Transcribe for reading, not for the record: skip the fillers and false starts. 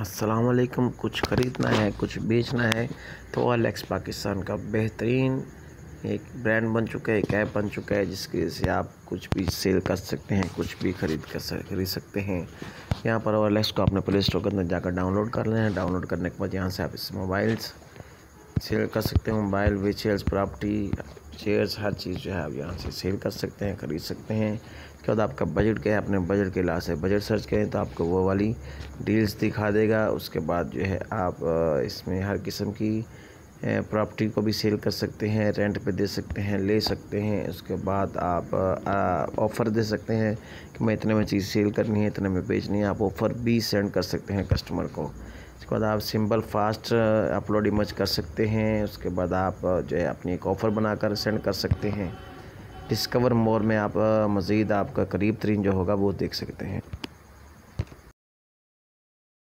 अस्सलाम वालेकुम। कुछ ख़रीदना है, कुछ बेचना है तो OLX पाकिस्तान का बेहतरीन एक ब्रांड बन चुका है, एक ऐप बन चुका है जिसकी वजह से आप कुछ भी सेल कर सकते हैं, कुछ भी खरीद सकते हैं। यहाँ पर OLX को अपने प्ले स्टोर के अंदर जाकर डाउनलोड कर लेना है। डाउनलोड करने के बाद यहाँ से आप इस मोबाइल्स सेल कर सकते हैं। मोबाइल, व्हीकल्स, प्रॉपर्टी, शेयर्स, हर चीज़ जो है आप यहाँ से सेल कर सकते हैं, ख़रीद सकते हैं। उसके बाद आपका बजट क्या है, अपने बजट के लिहाज से बजट सर्च करें तो आपको वो वाली डील्स दिखा देगा। उसके बाद जो है आप इसमें हर किस्म की प्रॉपर्टी को भी सेल कर सकते हैं, रेंट पे दे सकते हैं, ले सकते हैं। उसके बाद आप ऑफ़र दे सकते हैं कि मैं इतने में चीज़ सेल करनी है, इतने में बेचनी है। आप ऑफ़र भी सेंड कर सकते हैं कस्टमर को। उसके बाद आप सिंपल फास्ट अपलोड इमेज कर सकते हैं। उसके बाद आप जो है अपनी एक ऑफ़र बनाकर सेंड कर सकते हैं। डिस्कवर मोर में आप मज़ीद आपका करीब तरीन जो होगा वो देख सकते हैं।